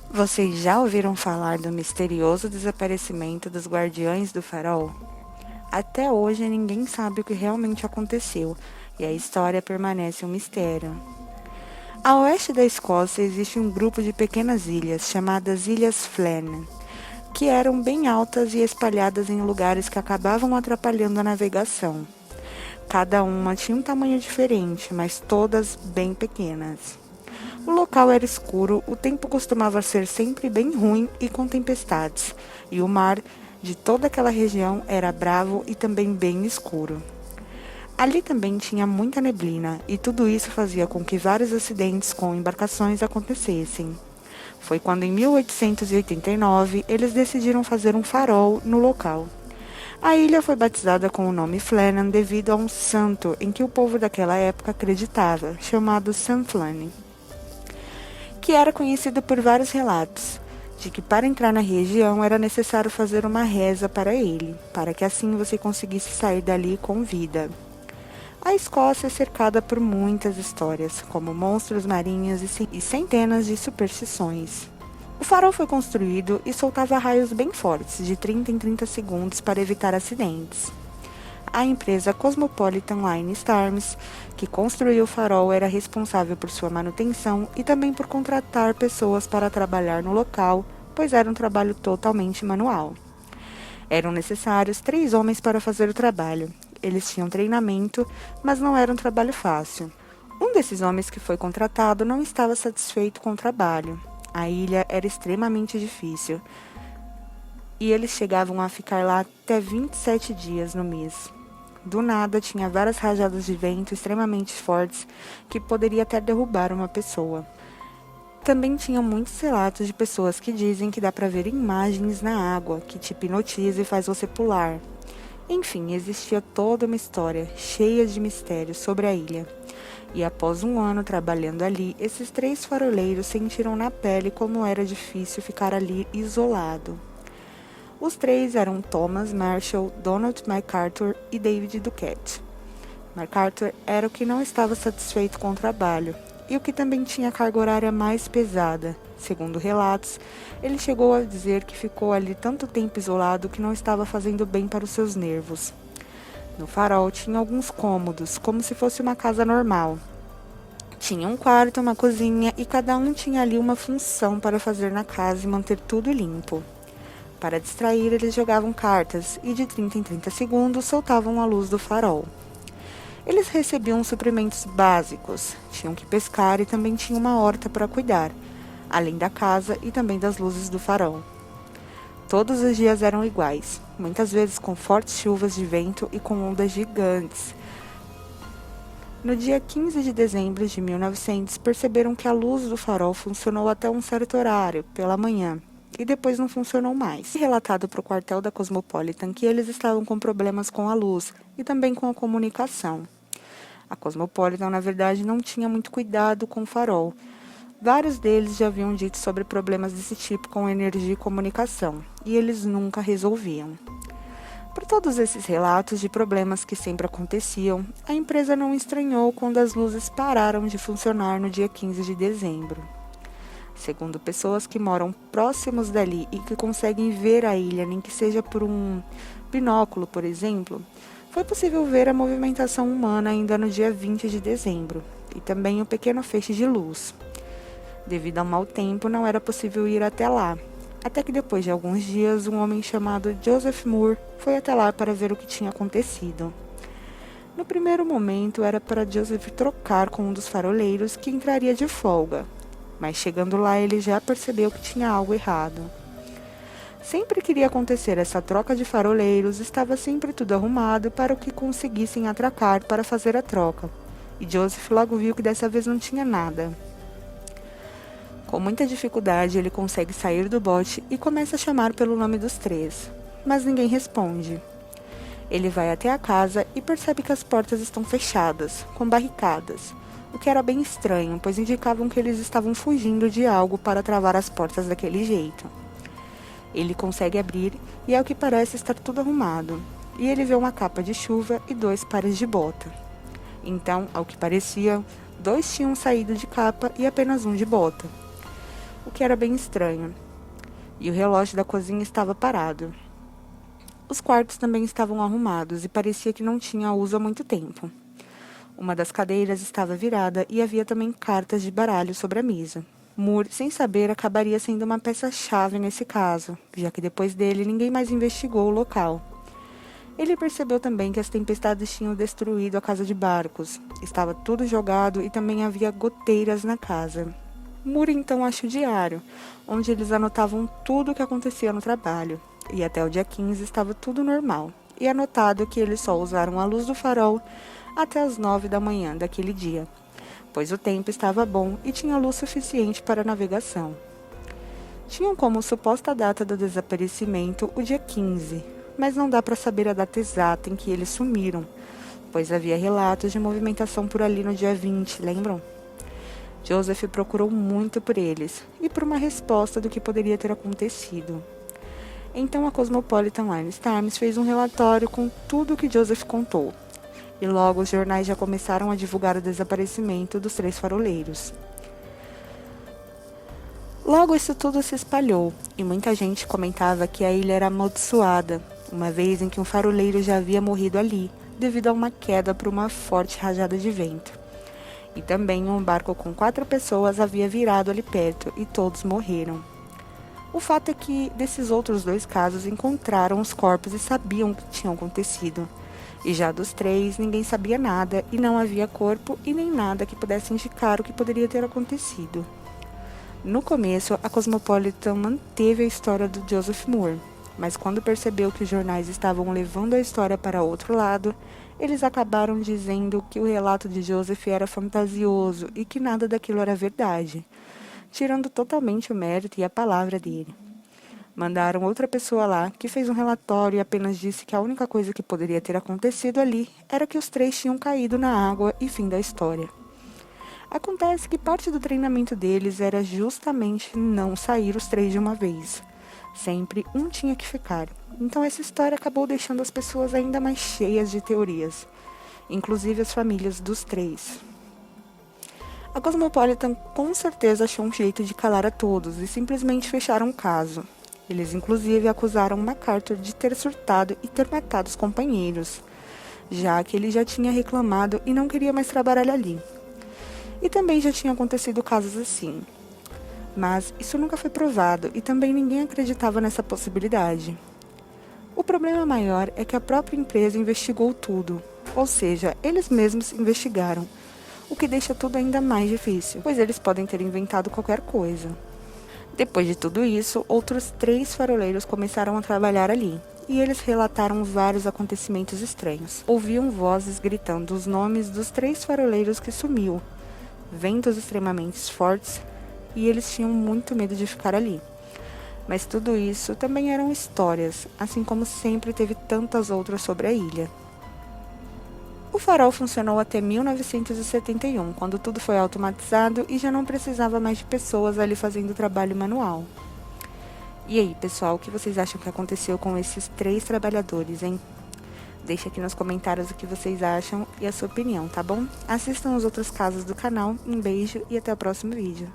Vocês já ouviram falar do misterioso desaparecimento dos Guardiões do Farol? Até hoje ninguém sabe o que realmente aconteceu e a história permanece um mistério. A oeste da Escócia existe um grupo de pequenas ilhas chamadas Ilhas Flann, que eram bem altas e espalhadas em lugares que acabavam atrapalhando a navegação. Cada uma tinha um tamanho diferente, mas todas bem pequenas. O local era escuro, o tempo costumava ser sempre bem ruim e com tempestades, e o mar de toda aquela região era bravo e também bem escuro. Ali também tinha muita neblina, e tudo isso fazia com que vários acidentes com embarcações acontecessem. Foi quando, em 1889, eles decidiram fazer um farol no local. A ilha foi batizada com o nome Flannan devido a um santo em que o povo daquela época acreditava, chamado San Flann, que era conhecido por vários relatos de que para entrar na região era necessário fazer uma reza para ele, para que assim você conseguisse sair dali com vida. A Escócia é cercada por muitas histórias, como monstros marinhos e centenas de superstições. O farol foi construído e soltava raios bem fortes, de 30 em 30 segundos, para evitar acidentes. A empresa Cosmopolitan Line Stars, que construiu o farol, era responsável por sua manutenção e também por contratar pessoas para trabalhar no local, pois era um trabalho totalmente manual. Eram necessários 3 homens para fazer o trabalho. Eles tinham treinamento, mas não era um trabalho fácil. Um desses homens que foi contratado não estava satisfeito com o trabalho. A ilha era extremamente difícil e eles chegavam a ficar lá até 27 dias no mês. Do nada, tinha várias rajadas de vento extremamente fortes que poderia até derrubar uma pessoa. Também tinham muitos relatos de pessoas que dizem que dá para ver imagens na água, que te hipnotiza e faz você pular. Enfim, existia toda uma história cheia de mistérios sobre a ilha. E após um ano trabalhando ali, esses 3 faroleiros sentiram na pele como era difícil ficar ali isolado. Os 3 eram Thomas Marshall, Donald MacArthur e David Duquette. MacArthur era o que não estava satisfeito com o trabalho, e o que também tinha a carga horária mais pesada. Segundo relatos, ele chegou a dizer que ficou ali tanto tempo isolado que não estava fazendo bem para os seus nervos. No farol tinha alguns cômodos, como se fosse uma casa normal. Tinha um quarto, uma cozinha e cada um tinha ali uma função para fazer na casa e manter tudo limpo. Para distrair, eles jogavam cartas e de 30 em 30 segundos soltavam a luz do farol. Eles recebiam suprimentos básicos, tinham que pescar e também tinham uma horta para cuidar, além da casa e também das luzes do farol. Todos os dias eram iguais, muitas vezes com fortes chuvas de vento e com ondas gigantes. No dia 15 de dezembro de 1900, perceberam que a luz do farol funcionou até um certo horário, pela manhã, e depois não funcionou mais. Foi relatado para o quartel da Cosmopolitan que eles estavam com problemas com a luz e também com a comunicação. A Cosmopolitan, na verdade, não tinha muito cuidado com o farol. Vários deles já haviam dito sobre problemas desse tipo com energia e comunicação, e eles nunca resolviam. Por todos esses relatos de problemas que sempre aconteciam, a empresa não estranhou quando as luzes pararam de funcionar no dia 15 de dezembro. Segundo pessoas que moram próximos dali e que conseguem ver a ilha, nem que seja por um binóculo, por exemplo, foi possível ver a movimentação humana ainda no dia 20 de dezembro, e também um pequeno feixe de luz. Devido ao mau tempo, não era possível ir até lá, até que depois de alguns dias, um homem chamado Joseph Moore foi até lá para ver o que tinha acontecido. No primeiro momento, era para Joseph trocar com um dos faroleiros que entraria de folga, mas chegando lá ele já percebeu que tinha algo errado. Sempre que iria acontecer essa troca de faroleiros, estava sempre tudo arrumado para que conseguissem atracar para fazer a troca, e Joseph logo viu que dessa vez não tinha nada. Com muita dificuldade, ele consegue sair do bote e começa a chamar pelo nome dos 3, mas ninguém responde. Ele vai até a casa e percebe que as portas estão fechadas, com barricadas, o que era bem estranho, pois indicavam que eles estavam fugindo de algo para travar as portas daquele jeito. Ele consegue abrir e, ao que parece, estar tudo arrumado, e ele vê uma capa de chuva e 2 pares de bota. Então, ao que parecia, 2 tinham saído de capa e apenas um de bota. o que era bem estranho. E o relógio da cozinha estava parado. Os quartos também estavam arrumados e parecia que não tinha uso há muito tempo. Uma das cadeiras estava virada e havia também cartas de baralho sobre a mesa. Moore, sem saber, acabaria sendo uma peça-chave nesse caso, já que depois dele ninguém mais investigou o local. Ele percebeu também que as tempestades tinham destruído a casa de barcos. Estava tudo jogado e também havia goteiras na casa. Moore então achou o diário, onde eles anotavam tudo o que acontecia no trabalho. E até o dia 15 estava tudo normal. E anotado que eles só usaram a luz do farol até as 9 da manhã daquele dia, pois o tempo estava bom e tinha luz suficiente para a navegação. Tinham como suposta data do desaparecimento o dia 15, mas não dá para saber a data exata em que eles sumiram, pois havia relatos de movimentação por ali no dia 20, lembram? Joseph procurou muito por eles e por uma resposta do que poderia ter acontecido. Então a Cosmopolitan Lines Times fez um relatório com tudo o que Joseph contou. E logo os jornais já começaram a divulgar o desaparecimento dos 3 faroleiros. Logo isso tudo se espalhou, e muita gente comentava que a ilha era amaldiçoada, uma vez em que um faroleiro já havia morrido ali, devido a uma queda por uma forte rajada de vento. E também um barco com 4 pessoas havia virado ali perto, e todos morreram. O fato é que, desses outros 2 casos, encontraram os corpos e sabiam o que tinha acontecido. E já dos 3, ninguém sabia nada e não havia corpo e nem nada que pudesse indicar o que poderia ter acontecido. No começo, a Cosmopolitan manteve a história do Joseph Moore, mas quando percebeu que os jornais estavam levando a história para outro lado, eles acabaram dizendo que o relato de Joseph era fantasioso e que nada daquilo era verdade, tirando totalmente o mérito e a palavra dele. Mandaram outra pessoa lá, que fez um relatório e apenas disse que a única coisa que poderia ter acontecido ali era que os 3 tinham caído na água e fim da história. Acontece que parte do treinamento deles era justamente não sair os 3 de uma vez. Sempre um tinha que ficar. Então essa história acabou deixando as pessoas ainda mais cheias de teorias, inclusive as famílias dos 3. A Cosmopolitan com certeza achou um jeito de calar a todos e simplesmente fecharam o caso. Eles inclusive acusaram MacArthur de ter surtado e ter matado os companheiros, já que ele já tinha reclamado e não queria mais trabalhar ali. E também já tinha acontecido casos assim. Mas isso nunca foi provado e também ninguém acreditava nessa possibilidade. O problema maior é que a própria empresa investigou tudo, ou seja, eles mesmos investigaram, o que deixa tudo ainda mais difícil, pois eles podem ter inventado qualquer coisa. Depois de tudo isso, outros 3 faroleiros começaram a trabalhar ali, e eles relataram vários acontecimentos estranhos. Ouviam vozes gritando os nomes dos 3 faroleiros que sumiu, ventos extremamente fortes, e eles tinham muito medo de ficar ali. Mas tudo isso também eram histórias, assim como sempre teve tantas outras sobre a ilha. O farol funcionou até 1971, quando tudo foi automatizado e já não precisava mais de pessoas ali fazendo trabalho manual. E aí, pessoal, o que vocês acham que aconteceu com esses 3 trabalhadores, hein? Deixe aqui nos comentários o que vocês acham e a sua opinião, tá bom? Assistam os outros casos do canal, um beijo e até o próximo vídeo.